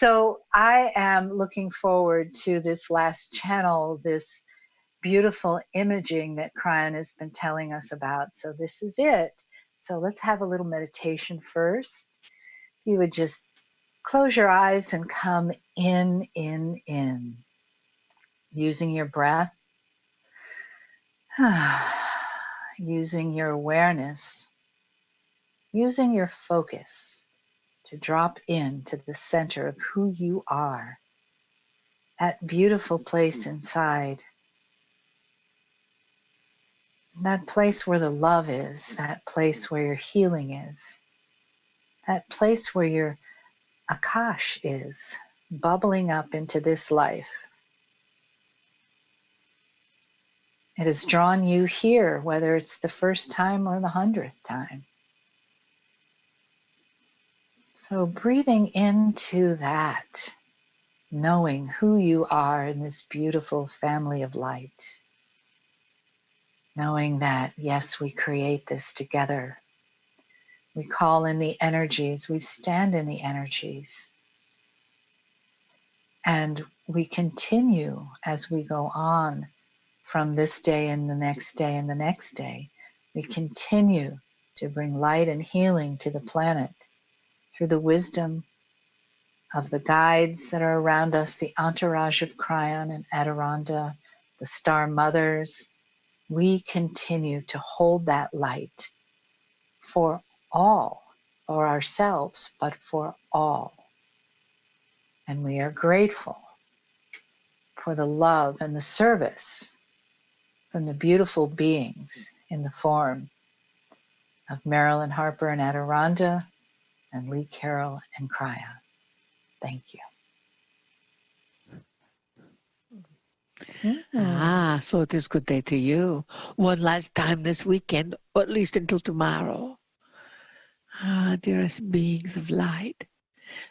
So I am looking forward to this last channel, this beautiful imaging that Kryon has been telling us about. So this is it. So let's have a little meditation first. You would just close your eyes and come in, using your breath, using your awareness, using your focus to drop into the center of who you are, that beautiful place inside, that place where the love is, that place where your healing is, that place where your Akash is, bubbling up into this life. It has drawn you here, whether it's the first time or the 100th time. So breathing into that, knowing who you are in this beautiful family of light, knowing that, yes, we create this together. We call in the energies, we stand in the energies, and we continue as we go on from this day and the next day and the next day. We continue to bring light and healing to the planet through the wisdom of the guides that are around us, the entourage of Kryon and Adironda, the star mothers. We continue to hold that light for all, for ourselves, but for all. And we are grateful for the love and the service from the beautiful beings in the form of Marilyn Harper and Adironda and Lee Carroll and Kryon. Thank you. So it is good day to you. One last time this weekend, or at least until tomorrow. Dearest beings of light,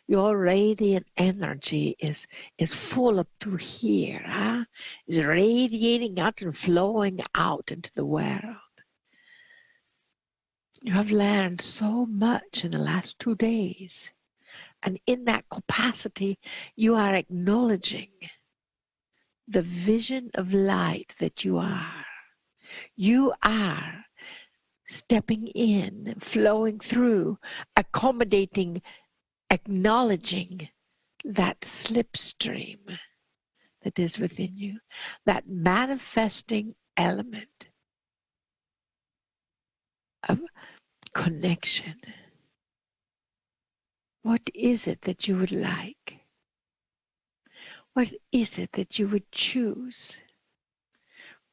your radiant energy is full up to here, is radiating out and flowing out into the world. You have learned so much in the last 2 days, and in that capacity, you are acknowledging the vision of light that you are. You are stepping in, flowing through, accommodating, acknowledging that slipstream that is within you, that manifesting element of connection. What is it that you would like? What is it that you would choose?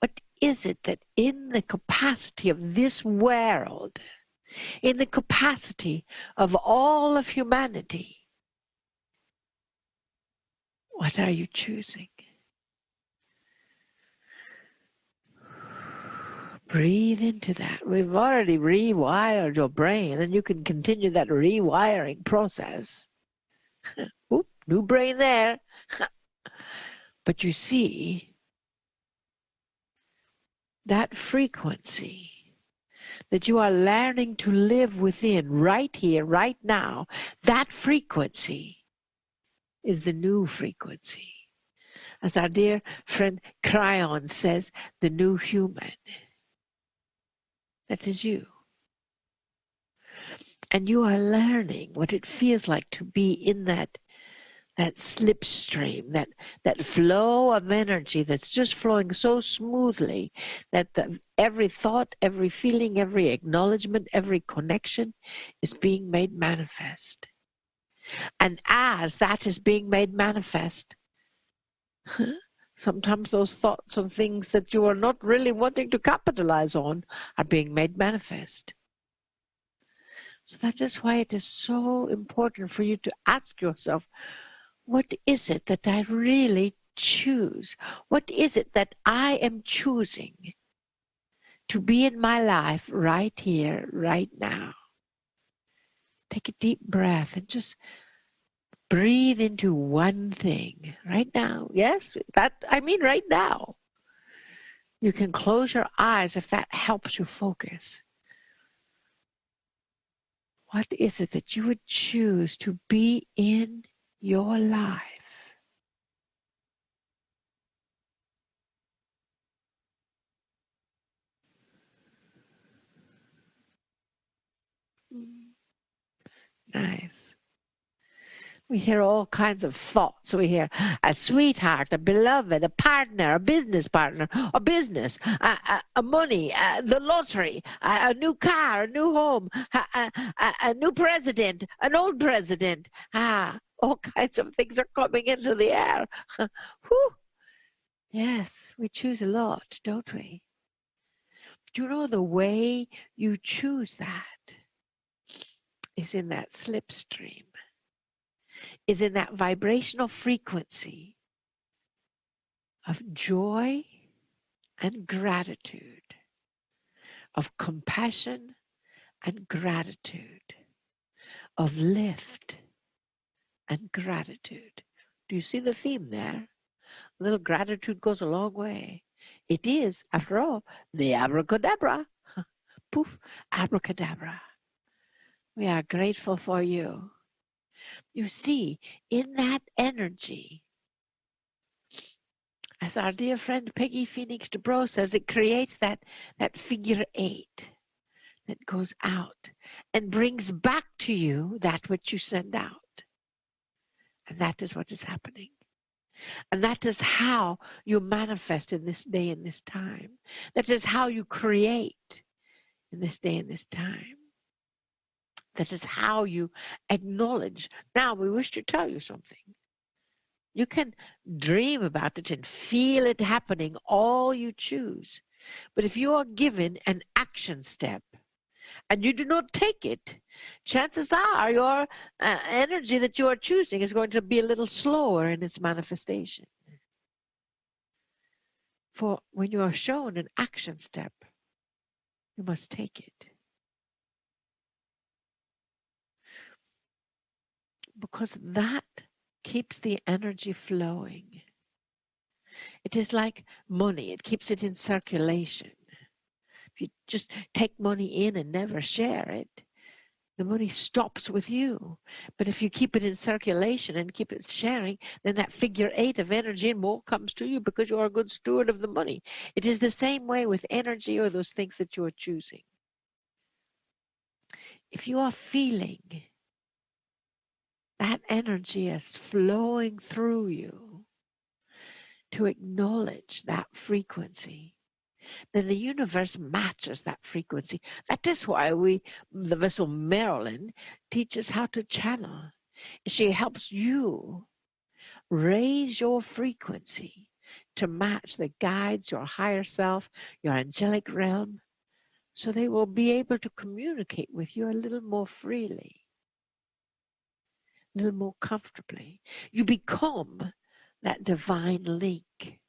What is it that in the capacity of this world, in the capacity of all of humanity, what are you choosing? Breathe into that. We've already rewired your brain, and you can continue that rewiring process. Oop, new brain there. But you see, that frequency that you are learning to live within right here, right now, that frequency is the new frequency. As our dear friend Kryon says, the new human. That is you. And you are learning what it feels like to be in that slipstream, that flow of energy that's just flowing so smoothly that every thought, every feeling, every acknowledgement, every connection is being made manifest. And as that is being made manifest, sometimes those thoughts of things that you are not really wanting to capitalize on are being made manifest. So that is why it is so important for you to ask yourself, what is it that I really choose? What is it that I am choosing to be in my life right here, right now? Take a deep breath and just breathe into one thing right now. Yes, I mean right now. You can close your eyes if that helps you focus. What is it that you would choose to be in your life. Nice. We hear all kinds of thoughts. We hear a sweetheart, a beloved, a partner, a business partner, a business, a money, the lottery, a new car, a new home, a new president, an old president. All kinds of things are coming into the air. Whew. Yes, we choose a lot, don't we? Do you know the way you choose that is in that slipstream, is in that vibrational frequency of joy and gratitude, of compassion and gratitude, of lift and gratitude. Do you see the theme there? A little gratitude goes a long way. It is, after all, the abracadabra. Poof, abracadabra. We are grateful for you. You see, in that energy, as our dear friend Peggy Phoenix DeBro says, it creates that figure 8 that goes out and brings back to you that which you send out. And that is what is happening. And that is how you manifest in this day and this time. That is how you create in this day and this time. That is how you acknowledge. Now, we wish to tell you something. You can dream about it and feel it happening, all you choose. But if you are given an action step and you do not take it, chances are your energy that you are choosing is going to be a little slower in its manifestation. For when you are shown an action step, you must take it. Because that keeps the energy flowing. It is like money. It keeps it in circulation. If you just take money in and never share it, the money stops with you. But if you keep it in circulation and keep it sharing, then that figure 8 of energy and more comes to you because you are a good steward of the money. It is the same way with energy or those things that you are choosing. If you are feeling that energy is flowing through you to acknowledge that frequency, then the universe matches that frequency. That is why the vessel Marilyn teaches how to channel. She helps you raise your frequency to match the guides, your higher self, your angelic realm, so they will be able to communicate with you a little more freely, a little more comfortably. You become that divine link.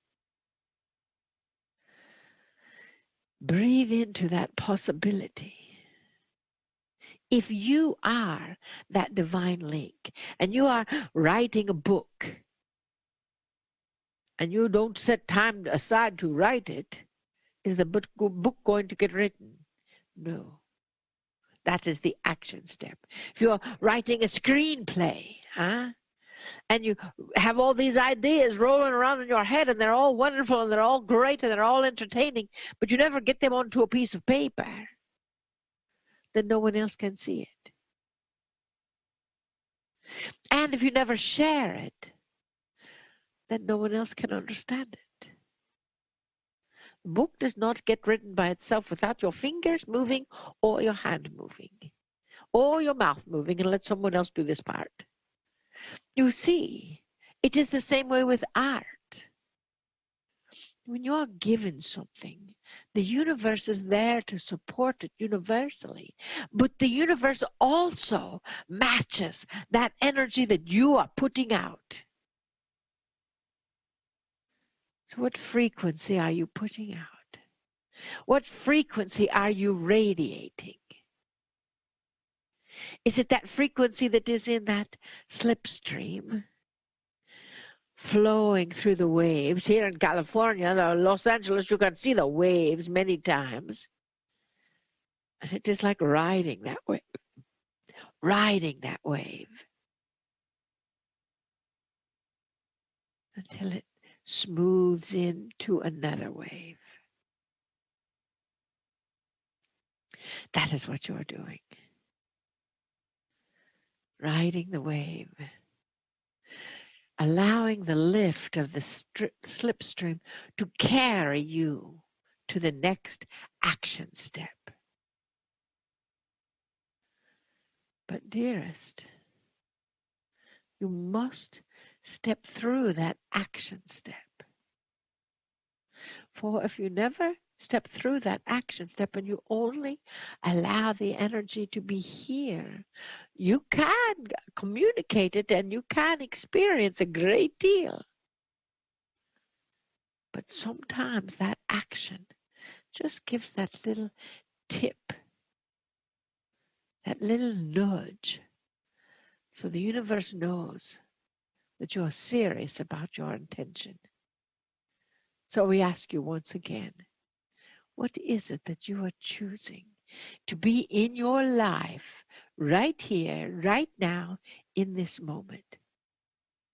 Breathe into that possibility. If you are that divine link and you are writing a book and you don't set time aside to write it, is the book going to get written? No. That is the action step. If you're writing a screenplay, and you have all these ideas rolling around in your head and they're all wonderful and they're all great and they're all entertaining, but you never get them onto a piece of paper, then no one else can see it. And if you never share it, then no one else can understand it. The book does not get written by itself without your fingers moving or your hand moving or your mouth moving, and let someone else do this part. You see, it is the same way with art. When you are given something, the universe is there to support it universally. But the universe also matches that energy that you are putting out. So what frequency are you putting out? What frequency are you radiating? Is it that frequency that is in that slipstream, flowing through the waves? Here in California, Los Angeles, you can see the waves many times. And it is like riding that wave, riding that wave. until it smooths into another wave. That is what you're doing. Riding the wave. Allowing the lift of the slipstream to carry you to the next action step. But dearest, you must step through that action step. For if you never step through that action step and you only allow the energy to be here, you can communicate it and you can experience a great deal. But sometimes that action just gives that little tip, that little nudge, so the universe knows that you're serious about your intention. So we ask you once again, what is it that you are choosing to be in your life right here, right now, in this moment?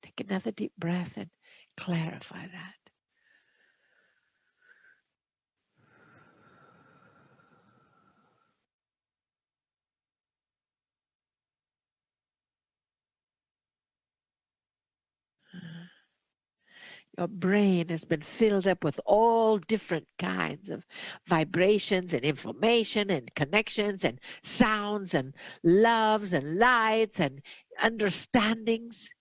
Take another deep breath and clarify that. Your brain has been filled up with all different kinds of vibrations and information and connections and sounds and loves and lights and understandings,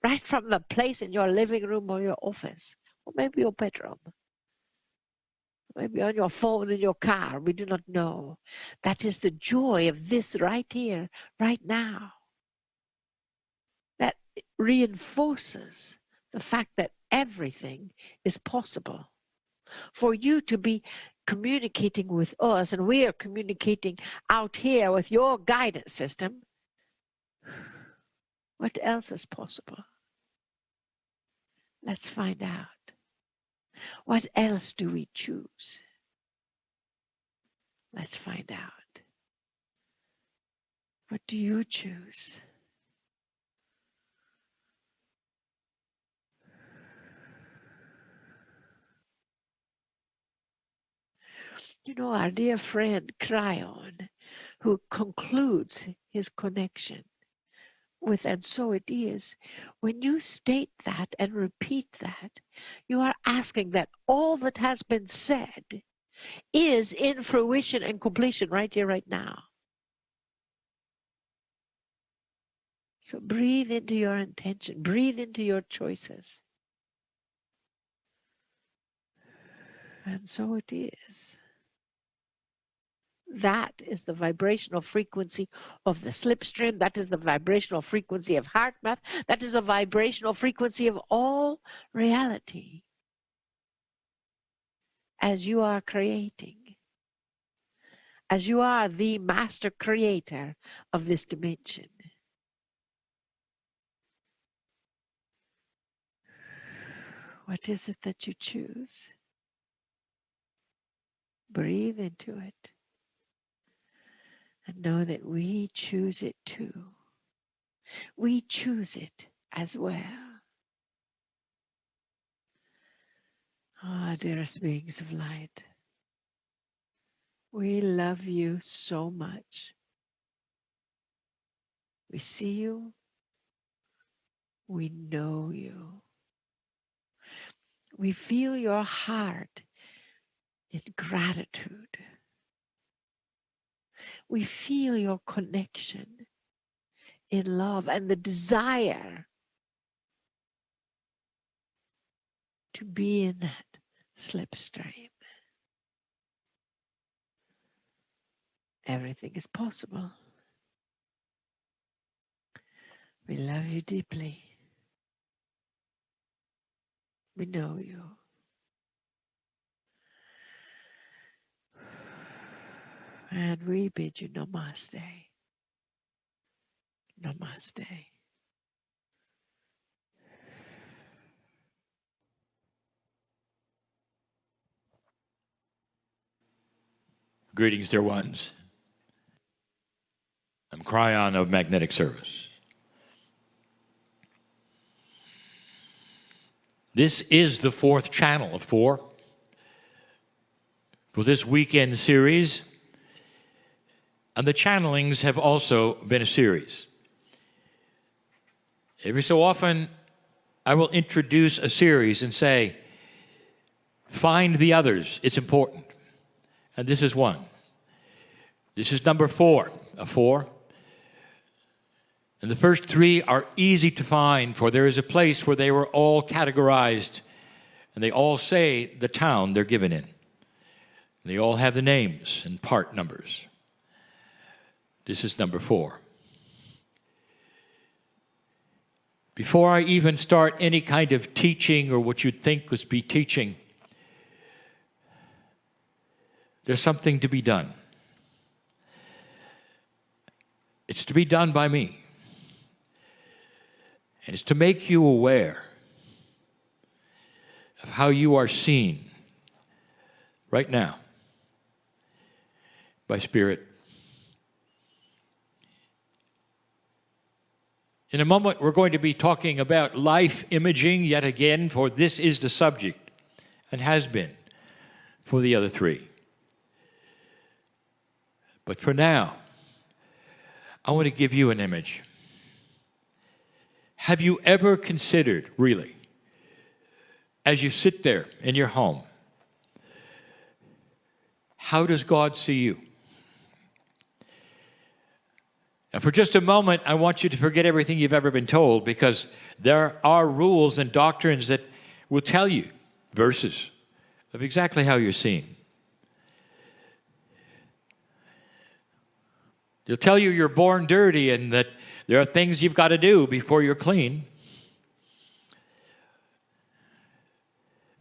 right from the place in your living room or your office, or maybe your bedroom, maybe on your phone in your car. We do not know. That is the joy of this right here, right now. That reinforces the fact that everything is possible. For you to be communicating with us, and we are communicating out here with your guidance system, what else is possible? Let's find out. What else do we choose? Let's find out. What do you choose? You know, our dear friend Kryon, who concludes his connection with "and so it is," when you state that and repeat that, you are asking that all that has been said is in fruition and completion right here, right now. So breathe into your intention, breathe into your choices. And so it is. That is the vibrational frequency of the slipstream. That is the vibrational frequency of heart math. That is the vibrational frequency of all reality as you are creating, as you are the master creator of this dimension. What is it that you choose? Breathe into it and know that we choose it too. We choose it as well. Ah, dearest beings of light, we love you so much. We see you. We know you. We feel your heart in gratitude. We feel your connection in love and the desire to be in that slipstream. Everything is possible. We love you deeply. We know you. And we bid you namaste. Namaste. Greetings, dear ones. I'm Kryon of Magnetic Service. This is the fourth channel of 4 for this weekend series. And the channelings have also been a series. Every so often, I will introduce a series and say, find the others. It's important. And this is one. This is number 4 of 4. And the first 3 are easy to find, for there is a place where they were all categorized, and they all say the town they're given in. They all have the names and part numbers. This is number 4. Before I even start any kind of teaching or what you'd think was be teaching, there's something to be done. It's to be done by me. And it's to make you aware of how you are seen right now by Spirit. In a moment, we're going to be talking about life imaging yet again, for this is the subject and has been for the other 3. But for now, I want to give you an image. Have you ever considered, really, as you sit there in your home, how does God see you? And for just a moment, I want you to forget everything you've ever been told, because there are rules and doctrines that will tell you verses of exactly how you're seen. They'll tell you you're born dirty and that there are things you've got to do before you're clean.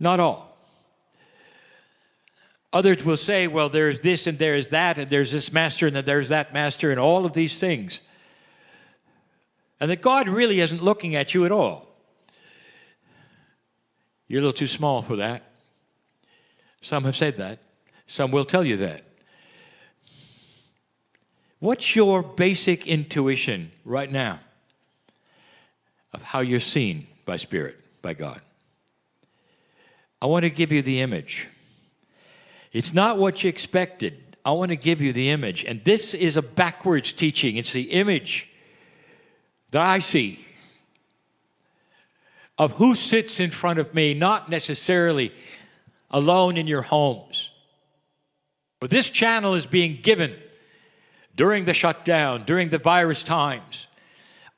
Not all. Others will say, well, there's this and there's that, and there's this master and then there's that master, and all of these things. And that God really isn't looking at you at all. You're a little too small for that. Some have said that. Some will tell you that. What's your basic intuition right now of how you're seen by Spirit, by God? I want to give you the image. It's not what you expected. I want to give you the image. And this is a backwards teaching. It's the image that I see of who sits in front of me, not necessarily alone in your homes. But this channel is being given during the shutdown, during the virus times.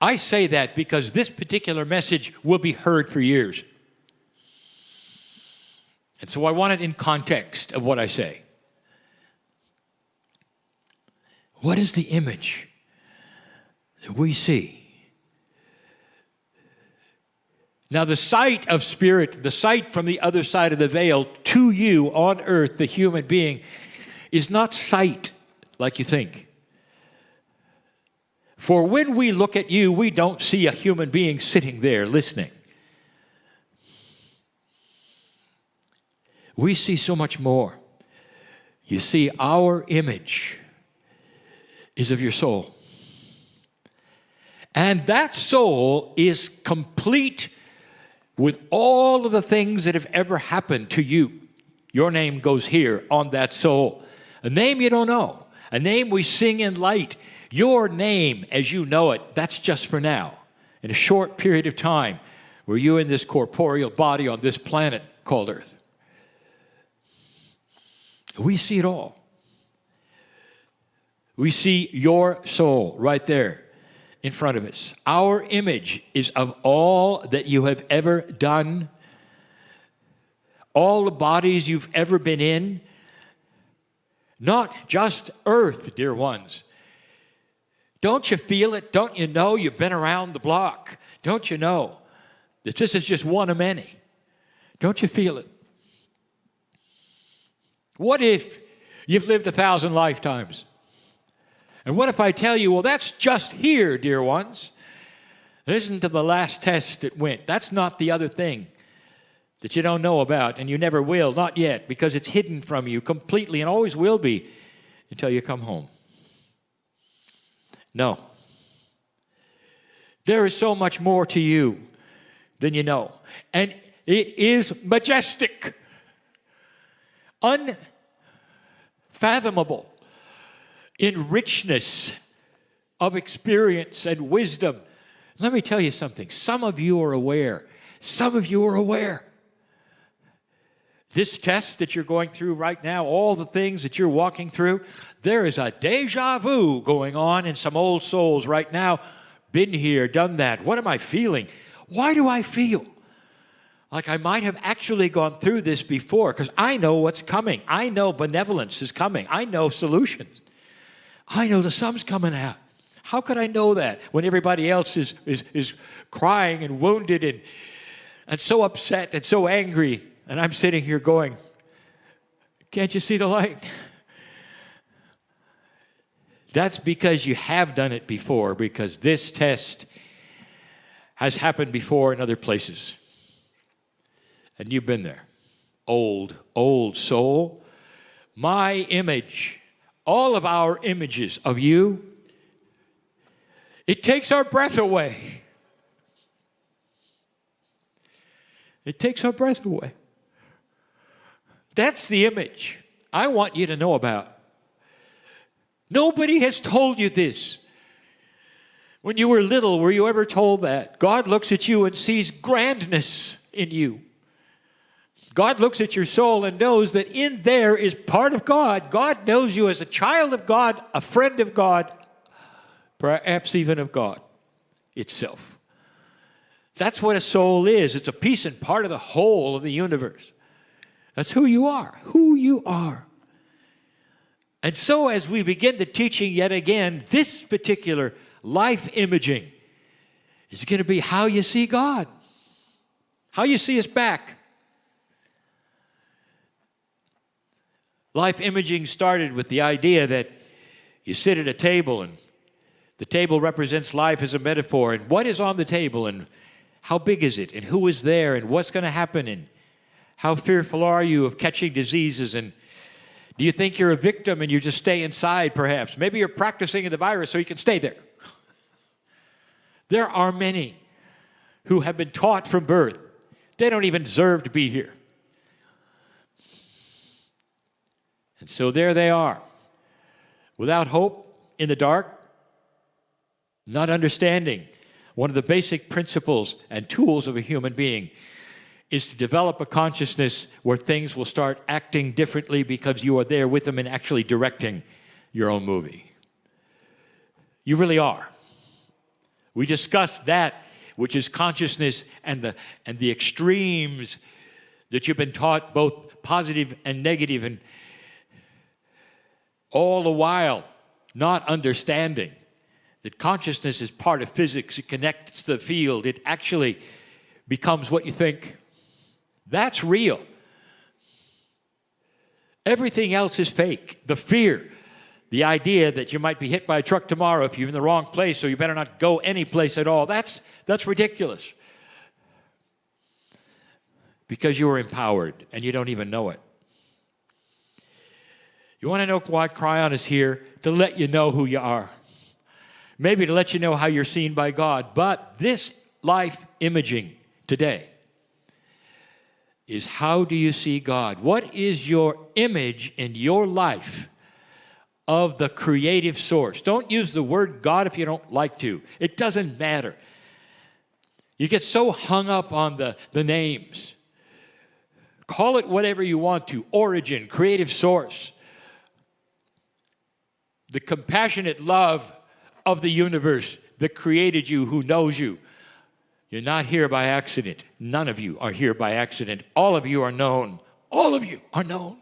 I say that because this particular message will be heard for years. And so I want it in context of what I say. What is the image that we see? Now, the sight of Spirit, the sight from the other side of the veil to you on earth, the human being, is not sight like you think. For when we look at you, we don't see a human being sitting there listening. We see so much more. You see, our image is of your soul. And that soul is complete with all of the things that have ever happened to you. Your name goes here on that soul. A name you don't know. A name we sing in light. Your name, as you know it, that's just for now. In a short period of time, where you're in this corporeal body on this planet called Earth. We see it all. We see your soul right there in front of us. Our image is of all that you have ever done, all the bodies you've ever been in, not just Earth, dear ones. Don't you feel it? Don't you know you've been around the block? Don't you know that this is just one of many? Don't you feel it? What if you've lived 1,000 lifetimes? And what if I tell you, well, that's just here, dear ones. It isn't to the last test it went. That's not the other thing that you don't know about, and you never will, not yet, because it's hidden from you completely and always will be until you come home. No. There is so much more to you than you know. And It is majestic, unfathomable in richness of experience and wisdom. Let me tell you something. Some of you are aware. Some of you are aware. This test that you're going through right now, all the things that you're walking through, there is a deja vu going on in some old souls right now. Been here, done that. What am I feeling? Why do I feel like I might have actually gone through this before? Because I know what's coming. I know benevolence is coming. I know solutions. I know the sun's coming out. How could I know that when everybody else is crying and wounded and so upset and so angry? And I'm sitting here going, can't you see the light? That's because you have done it before, because this test has happened before in other places. And you've been there. Old soul. My image, all of our images of you, it takes our breath away. It takes our breath away. That's the image I want you to know about. Nobody has told you this. When you were little, were you ever told that? God looks at you and sees grandness in you. God looks at your soul and knows that in there is part of God. God knows you as a child of God, a friend of God, perhaps even of God itself. That's what a soul is. It's a piece and part of the whole of the universe. That's who you are, who you are. And so as we begin the teaching yet again, this particular life imaging is going to be how you see God, how you see us back. Life imaging started with the idea that you sit at a table and the table represents life as a metaphor, and what is on the table, and how big is it, and who is there, and what's going to happen, and how fearful are you of catching diseases, and do you think you're a victim and you just stay inside perhaps? Maybe you're practicing the virus so you can stay there. There are many who have been taught from birth they don't even deserve to be here. And so there they are, without hope, in the dark, not understanding one of the basic principles and tools of a human being is to develop a consciousness where things will start acting differently because you are there with them and actually directing your own movie. You really are. We discussed that, which is consciousness and the extremes that you've been taught, both positive and negative, and all the while not understanding that consciousness is part of physics. It connects to the field. It actually becomes what you think. That's real. Everything else is fake. The fear, the idea that you might be hit by a truck tomorrow if you're in the wrong place, so you better not go any place at all. That's ridiculous. Because you are empowered and you don't even know it. You want to know why Kryon is here? To let you know who you are. Maybe to let you know how you're seen by God. But this life imaging today is how do you see God? What is your image in your life of the creative source? Don't use the word God if you don't like to. It doesn't matter. You get so hung up on the names. Call it whatever you want to. Origin, creative source. The compassionate love of the universe that created you, who knows you. You're not here by accident. None of you are here by accident. All of you are known. All of you are known.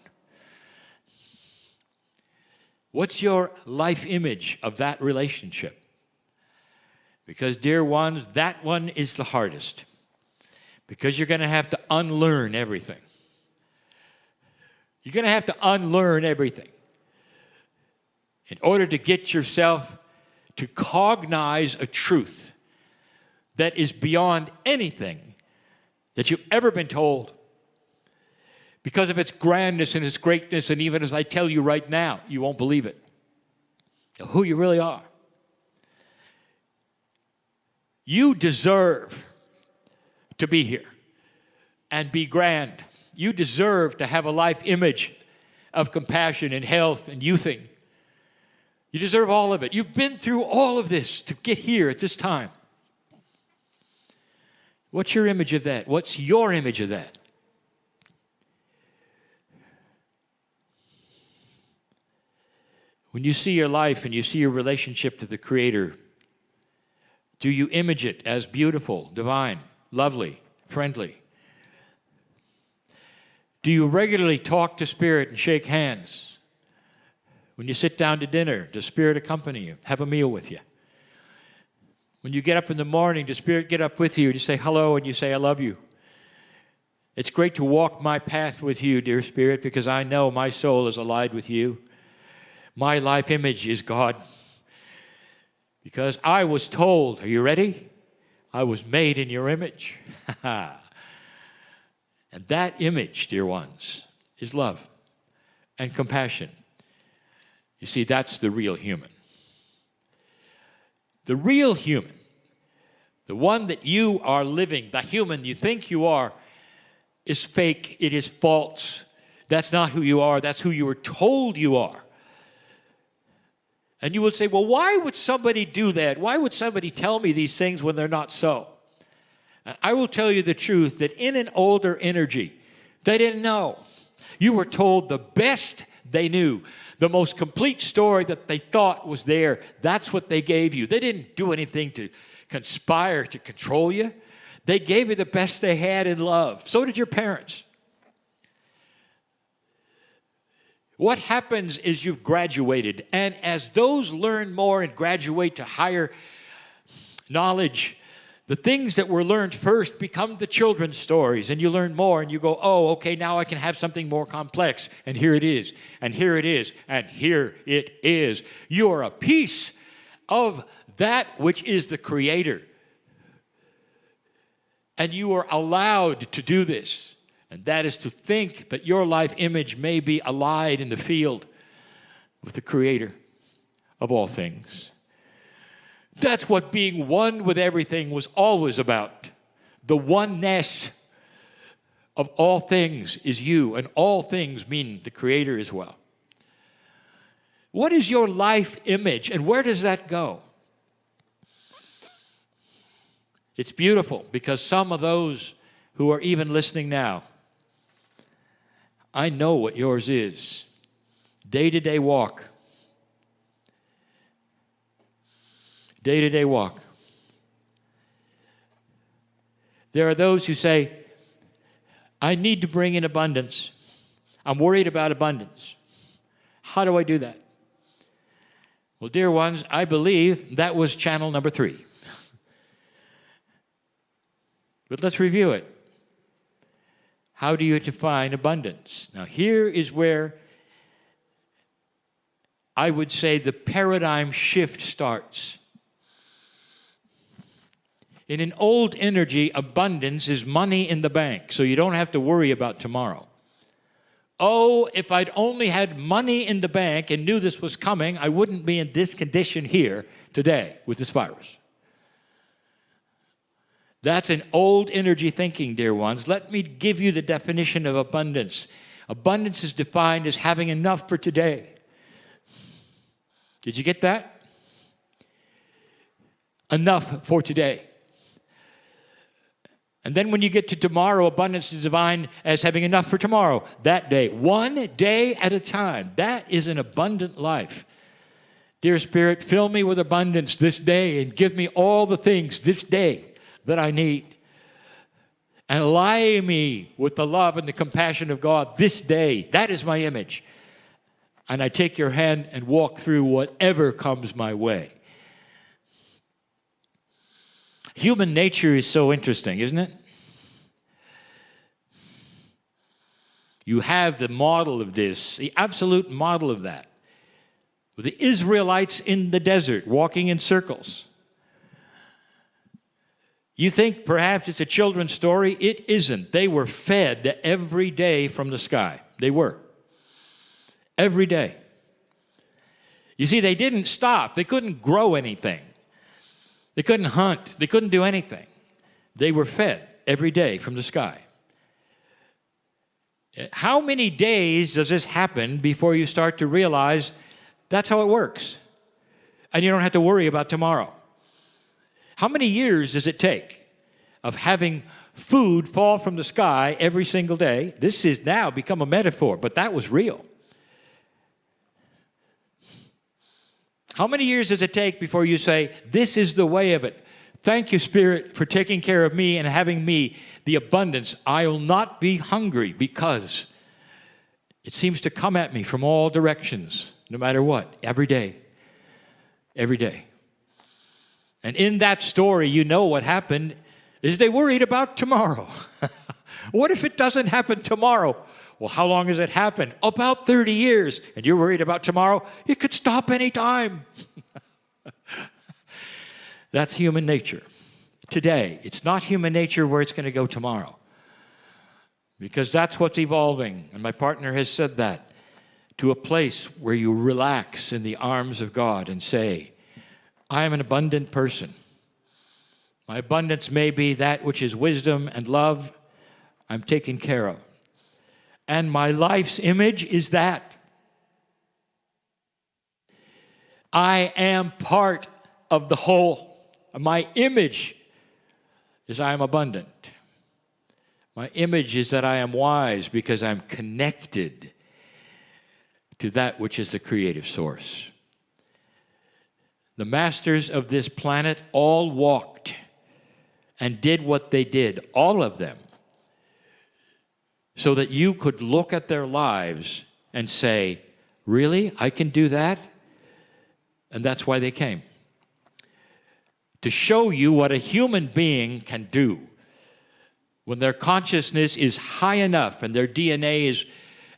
What's your life image of that relationship? Because, dear ones, that one is the hardest. Because you're going to have to unlearn everything. You're going to have to unlearn everything in order to get yourself to cognize a truth that is beyond anything that you've ever been told. Because of its grandness and its greatness, and even as I tell you right now, you won't believe it. Who you really are. You deserve to be here. and be grand. You deserve to have a life image of compassion and health and youthing. You deserve all of it. You've been through all of this to get here at this time. What's your image of that? What's your image of that? When you see your life and you see your relationship to the Creator, do you image it as beautiful, divine, lovely, friendly? Do you regularly talk to Spirit and shake hands? When you sit down to dinner, does Spirit accompany you, have a meal with you? When you get up in the morning, does Spirit get up with you? You say hello and you say, I love you. It's great to walk my path with you, dear Spirit, because I know my soul is allied with you. My life image is God. Because I was told, are you ready? I was made in your image. And that image, dear ones, is love and compassion. You see, that's the real human. The real human, the one that you are living, the human you think you are, is fake. It is false. That's not who you are. That's who you were told you are. And you would say, well, why would somebody do that? Why would somebody tell me these things when they're not so? And I will tell you the truth, that in an older energy, they didn't know. You were told the best they knew, the most complete story that they thought was there. That's what they gave you. They didn't do anything to conspire to control you. They gave you the best they had in love. So did your parents. What happens is you've graduated, and as those learn more and graduate to higher knowledge, the things that were learned first become the children's stories, and you learn more, and you go, oh, okay, now I can have something more complex, and here it is, and here it is, and here it is. You are a piece of that which is the Creator, and you are allowed to do this. And that is to think that your life image may be allied in the field with the Creator of all things. That's what being one with everything was always about. The oneness of all things is you, and all things mean the Creator as well. What is your life image, and where does that go? It's beautiful, because some of those who are even listening now, I know what yours is. Day-to-day walk. Day-to-day walk. There are those who say, I need to bring in abundance. I'm worried about abundance. How do I do that? Well, dear ones, I believe that was channel number 3. But let's review it. How do you define abundance? Now, here is where I would say the paradigm shift starts. In an old energy, abundance is money in the bank, so you don't have to worry about tomorrow. Oh, if I'd only had money in the bank and knew this was coming, I wouldn't be in this condition here today with this virus. That's an old energy thinking, dear ones. Let me give you the definition of abundance. Abundance is defined as having enough for today. Did you get that? Enough for today. And then when you get to tomorrow, abundance is defined as having enough for tomorrow, that day. One day at a time. That is an abundant life. Dear Spirit, fill me with abundance this day and give me all the things this day that I need. And ally me with the love and the compassion of God this day. That is my image. And I take your hand and walk through whatever comes my way. Human nature is so interesting, isn't it? You have the model of this, the absolute model of that. With the Israelites in the desert, walking in circles. You think perhaps it's a children's story? It isn't. They were fed every day from the sky. They were. Every day. You see, they didn't stop. They couldn't grow anything. They couldn't hunt. They couldn't do anything. They were fed every day from the sky. How many days does this happen before you start to realize that's how it works? And you don't have to worry about tomorrow. How many years does it take of having food fall from the sky every single day? This has now become a metaphor, but that was real. How many years does it take before you say, this is the way of it? Thank you, Spirit, for taking care of me and having me the abundance. I will not be hungry because it seems to come at me from all directions, no matter what, every day. Every day. And in that story, you know what happened is they worried about tomorrow. What if it doesn't happen tomorrow? Well, how long has it happened? About 30 years. And you're worried about tomorrow? It could stop any time. That's human nature. Today, it's not human nature where it's going to go tomorrow. Because that's what's evolving. And my partner has said that. To a place where you relax in the arms of God and say, I am an abundant person. My abundance may be that which is wisdom and love. I'm taken care of. And my life's image is that. I am part of the whole. My image is I am abundant. My image is that I am wise because I'm connected to that which is the creative source. The masters of this planet all walked and did what they did, all of them, so that you could look at their lives and say, really, I can do that? And that's why they came. To show you what a human being can do when their consciousness is high enough and their DNA is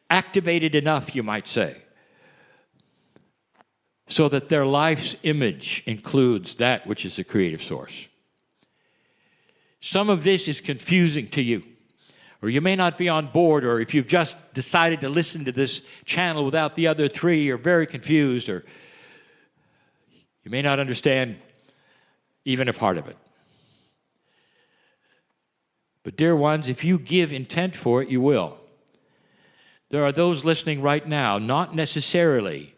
activated enough, you might say, so that their life's image includes that which is the creative source. Some of this is confusing to you, or you may not be on board, or if you've just decided to listen to this channel without the other three, you're very confused, or you may not understand even a part of it. But dear ones, if you give intent for it, you will. There are those listening right now, not necessarily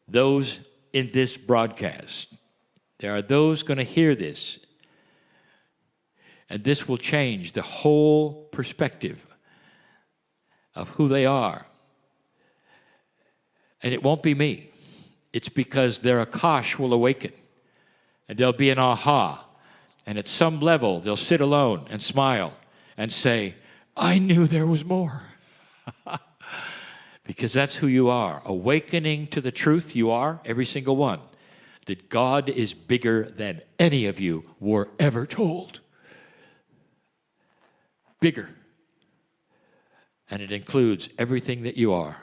those in this broadcast. There are those going to hear this, and this will change the whole perspective of who they are. And it won't be me. It's because their akash will awaken, and there'll be an aha. And at some level, they'll sit alone and smile and say, I knew there was more. Because that's who you are. Awakening to the truth you are, every single one. That God is bigger than any of you were ever told. Bigger. And it includes everything that you are.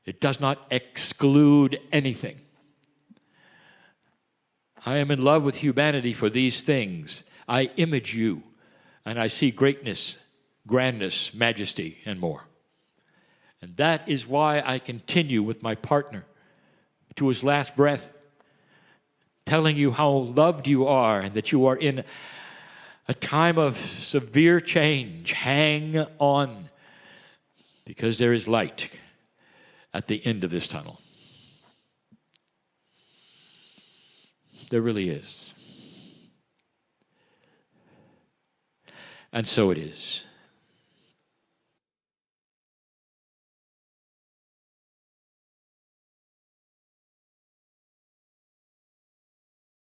It does not exclude anything. I am in love with humanity for these things. I image you, and I see greatness, grandness, majesty, and more. And that is why I continue with my partner to his last breath, telling you how loved you are and that you are in a time of severe change. Hang on, because there is light at the end of this tunnel. There really is. And so it is.